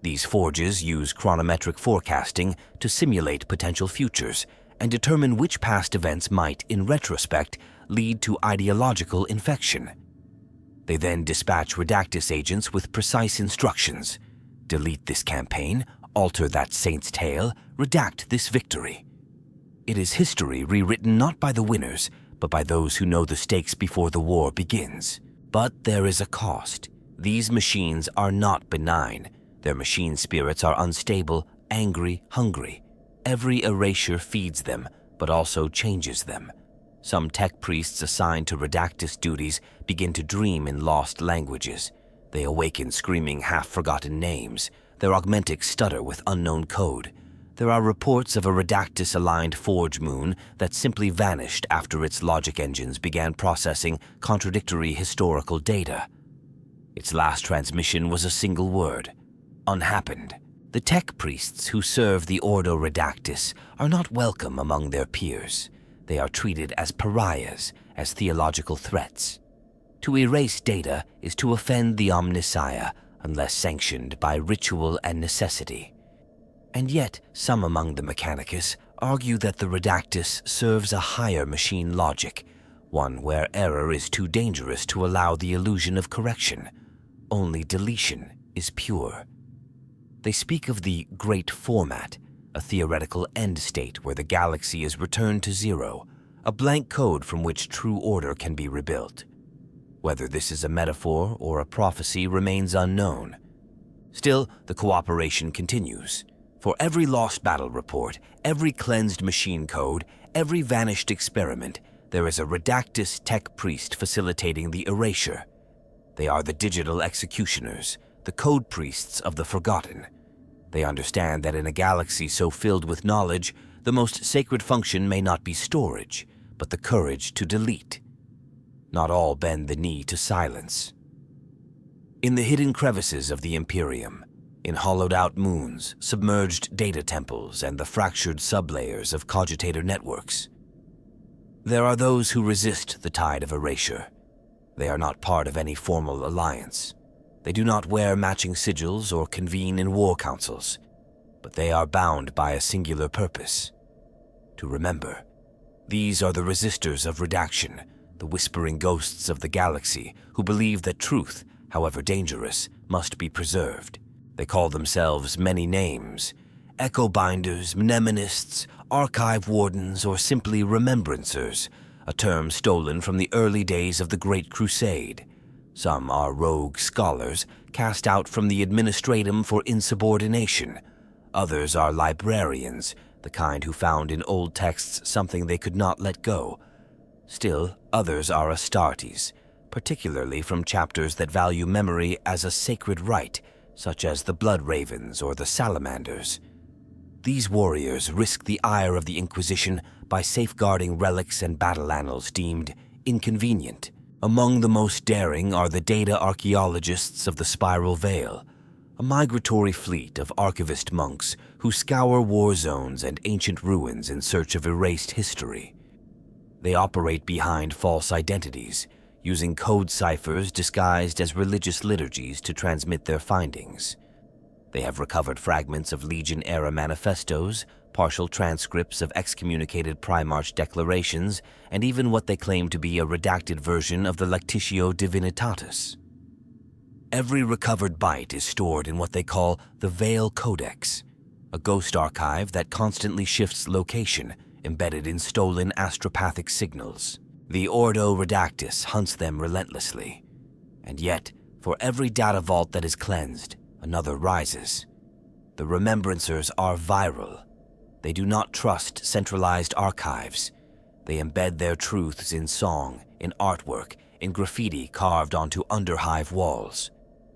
These forges use chronometric forecasting to simulate potential futures and determine which past events might, in retrospect, lead to ideological infection. They then dispatch Redactus agents with precise instructions. Delete this campaign, alter that saint's tale, redact this victory. It is history rewritten not by the winners, but by those who know the stakes before the war begins. But there is a cost. These machines are not benign. Their machine spirits are unstable, angry, hungry. Every erasure feeds them, but also changes them. Some tech priests assigned to Redactus duties begin to dream in lost languages. They awaken screaming half-forgotten names. Their augmentics stutter with unknown code. There are reports of a Redactus-aligned Forge moon that simply vanished after its logic engines began processing contradictory historical data. Its last transmission was a single word: unhappened. The tech priests who serve the Ordo Redactus are not welcome among their peers. They are treated as pariahs, as theological threats. To erase data is to offend the Omnissiah, unless sanctioned by ritual and necessity. And yet, some among the Mechanicus argue that the Redactus serves a higher machine logic, one where error is too dangerous to allow the illusion of correction. Only deletion is pure. They speak of the Great Format, a theoretical end state where the galaxy is returned to zero, a blank code from which true order can be rebuilt. Whether this is a metaphor or a prophecy remains unknown. Still, the cooperation continues. For every lost battle report, every cleansed machine code, every vanished experiment, there is a Redactus tech priest facilitating the erasure. They are the digital executioners, the code priests of the forgotten. They understand that in a galaxy so filled with knowledge, the most sacred function may not be storage, but the courage to delete. Not all bend the knee to silence. In the hidden crevices of the Imperium, in hollowed-out moons, submerged data temples, and the fractured sublayers of cogitator networks, there are those who resist the tide of erasure. They are not part of any formal alliance. They do not wear matching sigils or convene in war councils, but they are bound by a singular purpose: to remember. These are the Resistors of Redaction, the whispering ghosts of the galaxy who believe that truth, however dangerous, must be preserved. They call themselves many names: Echo Binders, Mnemonists, Archive Wardens, or simply Remembrancers, a term stolen from the early days of the Great Crusade. Some are rogue scholars, cast out from the administratum for insubordination. Others are librarians, the kind who found in old texts something they could not let go. Still, others are Astartes, particularly from chapters that value memory as a sacred right, such as the Blood Ravens or the Salamanders. These warriors risk the ire of the Inquisition by safeguarding relics and battle annals deemed inconvenient. Among the most daring are the data archaeologists of the Spiral Veil, a migratory fleet of archivist monks who scour war zones and ancient ruins in search of erased history. They operate behind false identities, using code ciphers disguised as religious liturgies to transmit their findings. They have recovered fragments of Legion-era manifestos, partial transcripts of excommunicated Primarch declarations, and even what they claim to be a redacted version of the Lectitio Divinitatis. Every recovered byte is stored in what they call the Veil Codex, a ghost archive that constantly shifts location, embedded in stolen astropathic signals. The Ordo Redactus hunts them relentlessly. And yet, for every data vault that is cleansed, another rises. The remembrancers are viral. They do not trust centralized archives. They embed their truths in song, in artwork, in graffiti carved onto underhive walls.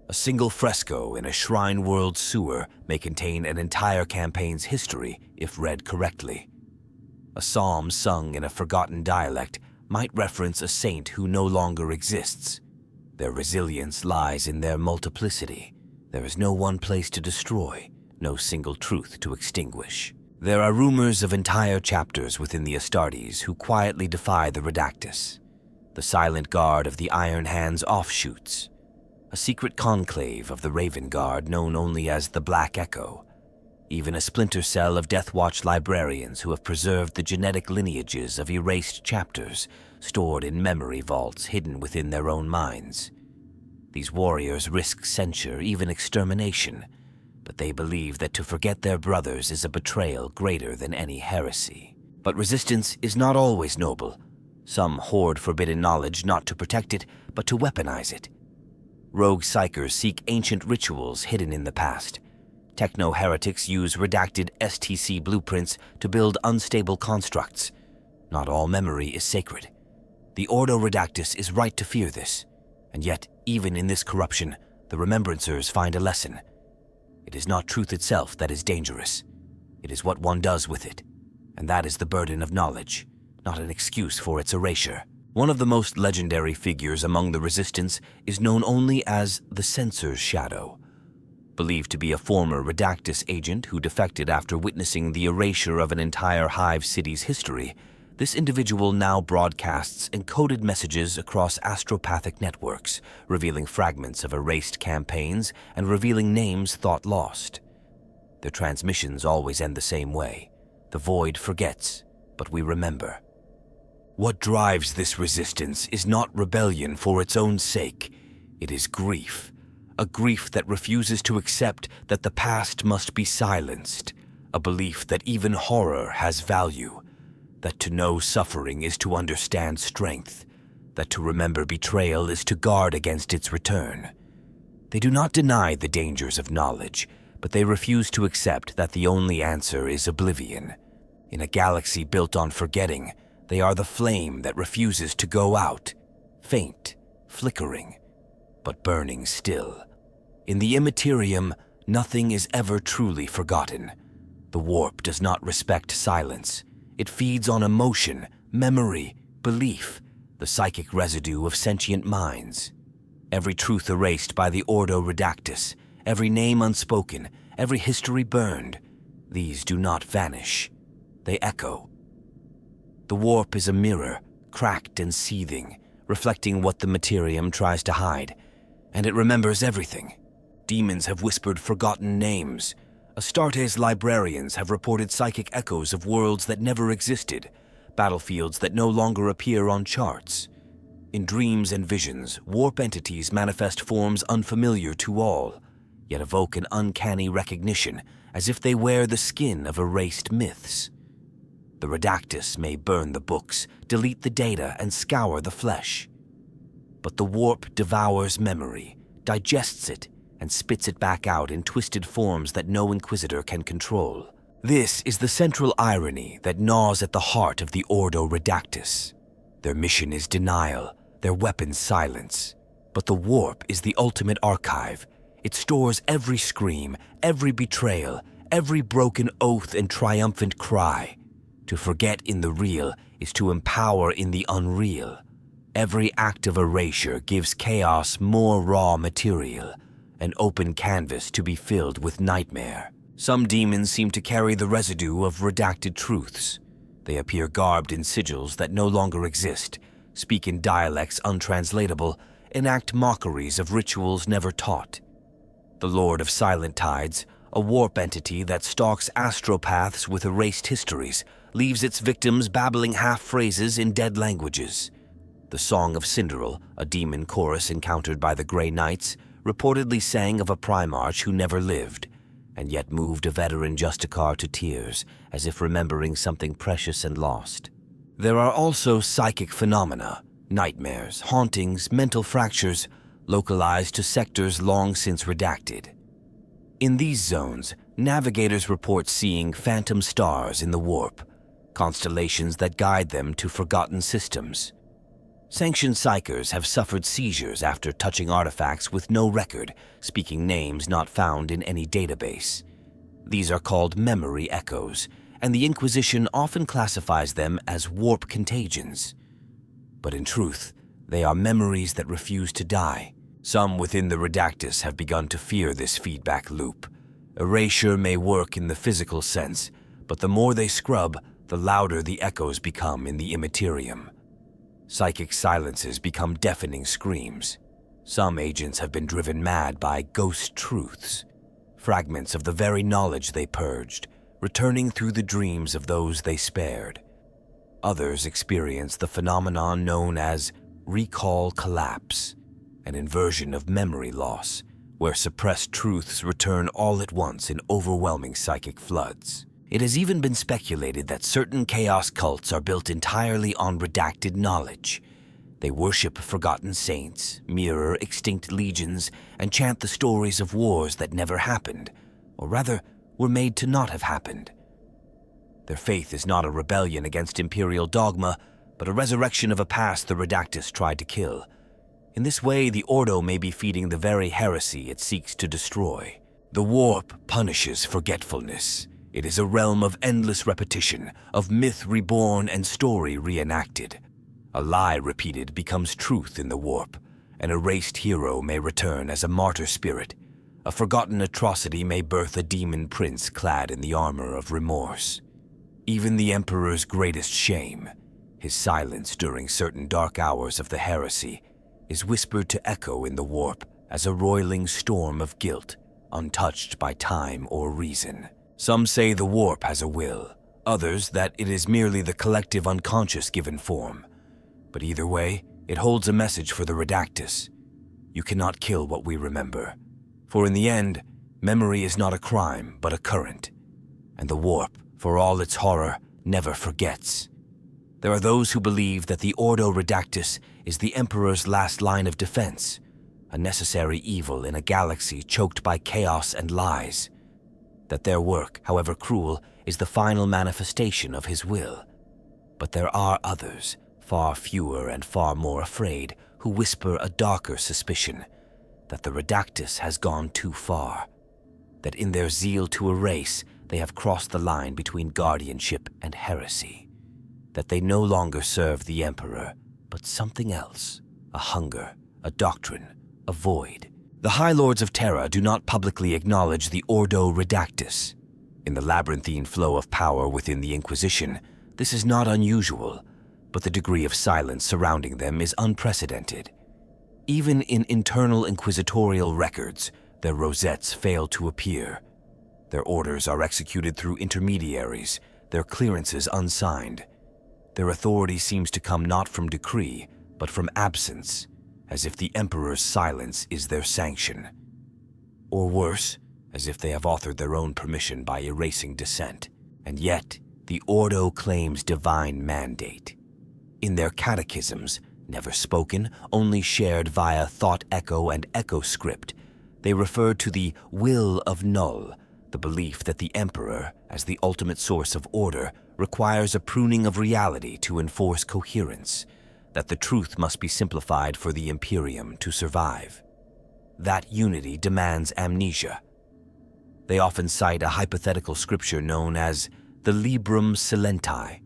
A single fresco in a Shrine World sewer may contain an entire campaign's history if read correctly. A psalm sung in a forgotten dialect might reference a saint who no longer exists. Their resilience lies in their multiplicity. There is no one place to destroy, no single truth to extinguish. There are rumors of entire chapters within the Astartes who quietly defy the Redactus, the silent guard of the Iron Hand's offshoots, a secret conclave of the Raven Guard known only as the Black Echo, even a splinter cell of Deathwatch librarians who have preserved the genetic lineages of erased chapters stored in memory vaults hidden within their own minds. These warriors risk censure, even extermination, but they believe that to forget their brothers is a betrayal greater than any heresy. But resistance is not always noble. Some hoard forbidden knowledge not to protect it, but to weaponize it. Rogue psychers seek ancient rituals hidden in the past. Techno-heretics use redacted STC blueprints to build unstable constructs. Not all memory is sacred. The Ordo Redactus is right to fear this, and yet, even in this corruption, the Remembrancers find a lesson. It is not truth itself that is dangerous. It is what one does with it, and that is the burden of knowledge, not an excuse for its erasure. One of the most legendary figures among the Resistance is known only as the Censor's Shadow. Believed to be a former Redactus agent who defected after witnessing the erasure of an entire Hive city's history, this individual now broadcasts encoded messages across astropathic networks, revealing fragments of erased campaigns and revealing names thought lost. Their transmissions always end the same way. The void forgets, but we remember. What drives this resistance is not rebellion for its own sake. It is grief. A grief that refuses to accept that the past must be silenced. A belief that even horror has value. That to know suffering is to understand strength. That to remember betrayal is to guard against its return. They do not deny the dangers of knowledge, but they refuse to accept that the only answer is oblivion. In a galaxy built on forgetting, they are the flame that refuses to go out, faint, flickering, but burning still. In the Immaterium, nothing is ever truly forgotten. The warp does not respect silence. It feeds on emotion, memory, belief, the psychic residue of sentient minds. Every truth erased by the Ordo Redactus, every name unspoken, every history burned, these do not vanish. They echo. The warp is a mirror, cracked and seething, reflecting what the Materium tries to hide. and it remembers everything. Demons have whispered forgotten names. Astarte's librarians have reported psychic echoes of worlds that never existed, battlefields that no longer appear on charts. In dreams and visions, warp entities manifest forms unfamiliar to all, yet evoke an uncanny recognition as if they wear the skin of erased myths. The Redactus may burn the books, delete the data, and scour the flesh. But the warp devours memory, digests it, and spits it back out in twisted forms that no Inquisitor can control. This is the central irony that gnaws at the heart of the Ordo Redactus. Their mission is denial, their weapons silence. But the warp is the ultimate archive. It stores every scream, every betrayal, every broken oath and triumphant cry. To forget in the real is to empower in the unreal. Every act of erasure gives chaos more raw material, an open canvas to be filled with nightmare. Some demons seem to carry the residue of redacted truths. They appear garbed in sigils that no longer exist, speak in dialects untranslatable, enact mockeries of rituals never taught. The Lord of Silent Tides, a warp entity that stalks astropaths with erased histories, leaves its victims babbling half-phrases in dead languages. The Song of Cinderel, a demon chorus encountered by the Grey Knights, reportedly sang of a Primarch who never lived, and yet moved a veteran Justicar to tears, as if remembering something precious and lost. There are also psychic phenomena, nightmares, hauntings, mental fractures, localized to sectors long since redacted. In these zones, navigators report seeing phantom stars in the warp, constellations that guide them to forgotten systems. Sanctioned psychers have suffered seizures after touching artifacts with no record, speaking names not found in any database. These are called memory echoes, and the Inquisition often classifies them as warp contagions. But in truth, they are memories that refuse to die. Some within the Redactus have begun to fear this feedback loop. Erasure may work in the physical sense, but the more they scrub, the louder the echoes become in the immaterium. Psychic silences become deafening screams. Some agents have been driven mad by ghost truths, fragments of the very knowledge they purged, returning through the dreams of those they spared. Others experience the phenomenon known as recall collapse, an inversion of memory loss, where suppressed truths return all at once in overwhelming psychic floods. It has even been speculated that certain chaos cults are built entirely on redacted knowledge. They worship forgotten saints, mirror extinct legions, and chant the stories of wars that never happened, or rather, were made to not have happened. Their faith is not a rebellion against imperial dogma, but a resurrection of a past the Redactus tried to kill. In this way, the Ordo may be feeding the very heresy it seeks to destroy. The warp punishes forgetfulness. It is a realm of endless repetition, of myth reborn and story reenacted. A lie repeated becomes truth in the warp. An erased hero may return as a martyr spirit. A forgotten atrocity may birth a demon prince clad in the armor of remorse. Even the Emperor's greatest shame, his silence during certain dark hours of the heresy, is whispered to echo in the warp as a roiling storm of guilt, untouched by time or reason. Some say the warp has a will, others that it is merely the collective unconscious given form. But either way, it holds a message for the Redactus. You cannot kill what we remember. For in the end, memory is not a crime, but a current. And the warp, for all its horror, never forgets. There are those who believe that the Ordo Redactus is the Emperor's last line of defense, a necessary evil in a galaxy choked by chaos and lies. That their work, however cruel, is the final manifestation of his will. But there are others, far fewer and far more afraid, who whisper a darker suspicion, that the Redactus has gone too far, that in their zeal to erase, they have crossed the line between guardianship and heresy, that they no longer serve the Emperor, but something else, a hunger, a doctrine, a void. The High Lords of Terra do not publicly acknowledge the Ordo Redactus. In the labyrinthine flow of power within the Inquisition, this is not unusual, but the degree of silence surrounding them is unprecedented. Even in internal inquisitorial records, their rosettes fail to appear. Their orders are executed through intermediaries, their clearances unsigned. Their authority seems to come not from decree, but from absence, as if the Emperor's silence is their sanction. Or worse, as if they have authored their own permission by erasing dissent. And yet, the Ordo claims divine mandate. In their catechisms, never spoken, only shared via thought echo and echo script, they refer to the will of Null, the belief that the Emperor, as the ultimate source of order, requires a pruning of reality to enforce coherence, that the truth must be simplified for the Imperium to survive. That unity demands amnesia. They often cite a hypothetical scripture known as the Librum Silenti,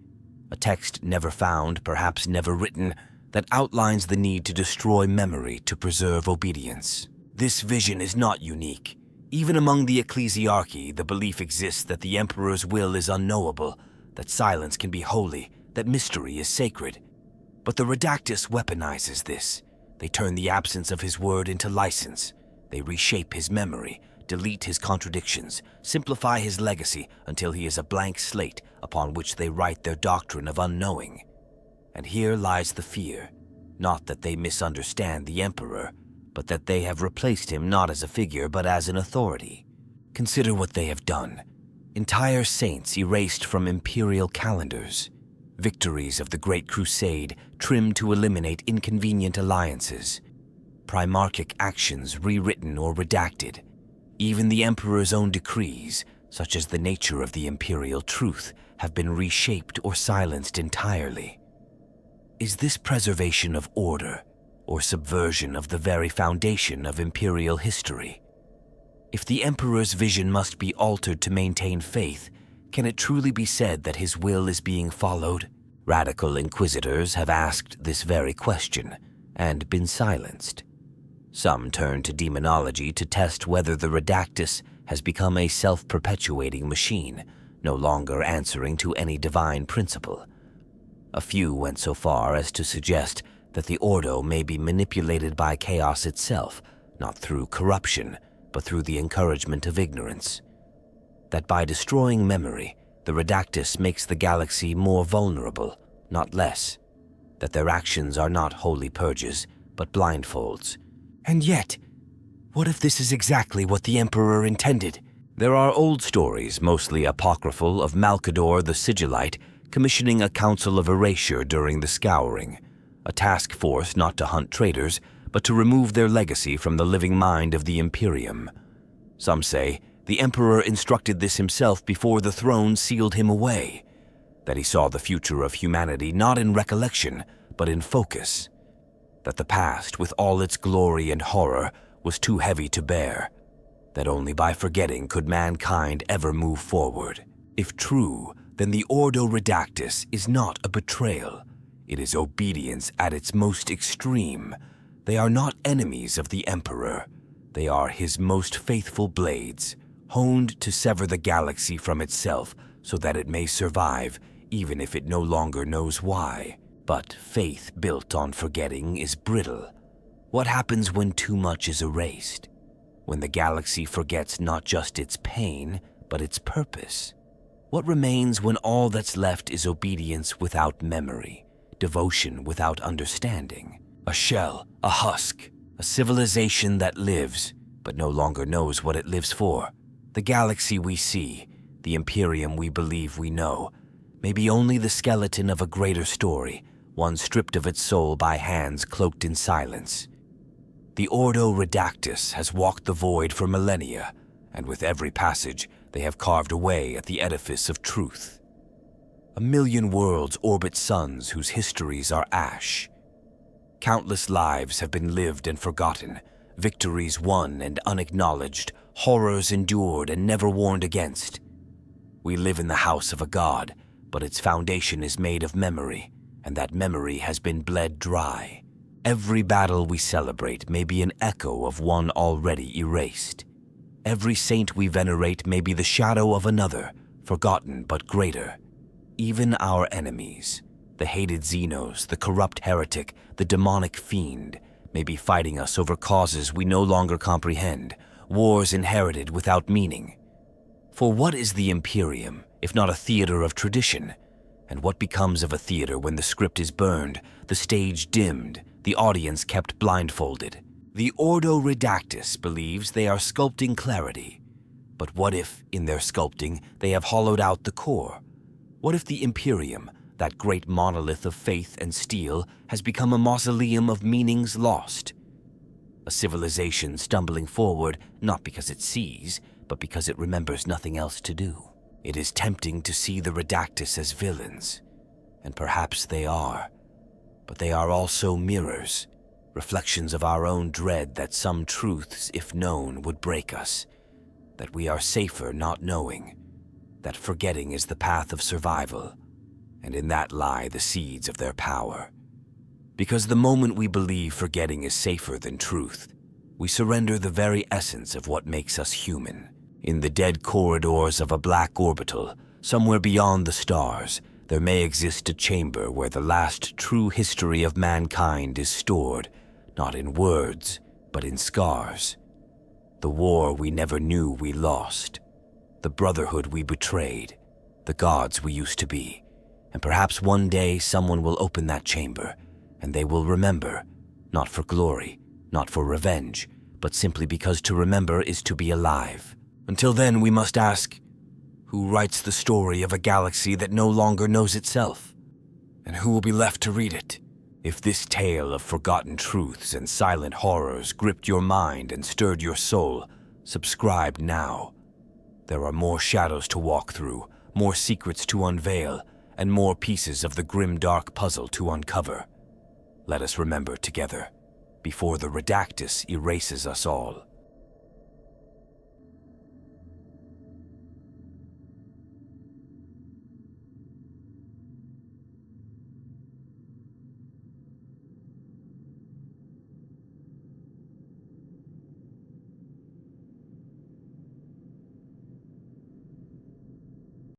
a text never found, perhaps never written, that outlines the need to destroy memory to preserve obedience. This vision is not unique. Even among the ecclesiarchy, the belief exists that the Emperor's will is unknowable, that silence can be holy, that mystery is sacred. But the Redactus weaponizes this. They turn the absence of his word into license. They reshape his memory, delete his contradictions, simplify his legacy until he is a blank slate upon which they write their doctrine of unknowing. And here lies the fear, not that they misunderstand the Emperor, but that they have replaced him not as a figure but as an authority. Consider what they have done. Entire saints erased from imperial calendars. Victories of the Great Crusade trimmed to eliminate inconvenient alliances. Primarchic actions rewritten or redacted. Even the Emperor's own decrees, such as the nature of the imperial truth, have been reshaped or silenced entirely. Is this preservation of order, or subversion of the very foundation of imperial history? If the Emperor's vision must be altered to maintain faith, can it truly be said that his will is being followed? Radical inquisitors have asked this very question, and been silenced. Some turn to demonology to test whether the Redactus has become a self-perpetuating machine, no longer answering to any divine principle. A few went so far as to suggest that the Ordo may be manipulated by chaos itself, not through corruption, but through the encouragement of ignorance. That by destroying memory, the Redactus makes the galaxy more vulnerable, not less. That their actions are not holy purges, but blindfolds. And yet, what if this is exactly what the Emperor intended? There are old stories, mostly apocryphal, of Malcador the Sigillite commissioning a council of erasure during the Scouring, a task force not to hunt traitors, but to remove their legacy from the living mind of the Imperium. Some say the Emperor instructed this himself before the throne sealed him away, that he saw the future of humanity not in recollection, but in focus, that the past, with all its glory and horror, was too heavy to bear, that only by forgetting could mankind ever move forward. If true, then the Ordo Redactus is not a betrayal. It is obedience at its most extreme. They are not enemies of the Emperor. They are his most faithful blades, honed to sever the galaxy from itself so that it may survive, even if it no longer knows why. But faith built on forgetting is brittle. What happens when too much is erased? When the galaxy forgets not just its pain, but its purpose? What remains when all that's left is obedience without memory, devotion without understanding? A shell, a husk, a civilization that lives, but no longer knows what it lives for. The galaxy we see, the Imperium we believe we know, may be only the skeleton of a greater story, one stripped of its soul by hands cloaked in silence. The Ordo Redactus has walked the void for millennia, and with every passage, they have carved away at the edifice of truth. 1,000,000 worlds orbit suns whose histories are ash. Countless lives have been lived and forgotten, victories won and unacknowledged, horrors endured and never warned against. We live in the house of a god, but its foundation is made of memory, and that memory has been bled dry. Every battle we celebrate may be an echo of one already erased. Every saint we venerate may be the shadow of another, forgotten but greater. Even our enemies, the hated Xenos, the corrupt heretic, the demonic fiend, may be fighting us over causes we no longer comprehend, wars inherited without meaning. For what is the Imperium, if not a theater of tradition? And what becomes of a theater when the script is burned, the stage dimmed, the audience kept blindfolded? The Ordo Redactus believes they are sculpting clarity. But what if, in their sculpting, they have hollowed out the core? What if the Imperium, that great monolith of faith and steel, has become a mausoleum of meanings lost? A civilization stumbling forward not because it sees, but because it remembers nothing else to do. It is tempting to see the Redactus as villains, and perhaps they are. But they are also mirrors, reflections of our own dread that some truths, if known, would break us, that we are safer not knowing, that forgetting is the path of survival, and in that lie the seeds of their power. Because the moment we believe forgetting is safer than truth, we surrender the very essence of what makes us human. In the dead corridors of a black orbital, somewhere beyond the stars, there may exist a chamber where the last true history of mankind is stored, not in words, but in scars. The war we never knew we lost, the brotherhood we betrayed, the gods we used to be. And perhaps one day someone will open that chamber, and they will remember, not for glory, not for revenge, but simply because to remember is to be alive. Until then, we must ask, who writes the story of a galaxy that no longer knows itself? And who will be left to read it? If this tale of forgotten truths and silent horrors gripped your mind and stirred your soul, subscribe now. There are more shadows to walk through, more secrets to unveil, and more pieces of the grim-dark puzzle to uncover. Let us remember together, before the Redactus erases us all.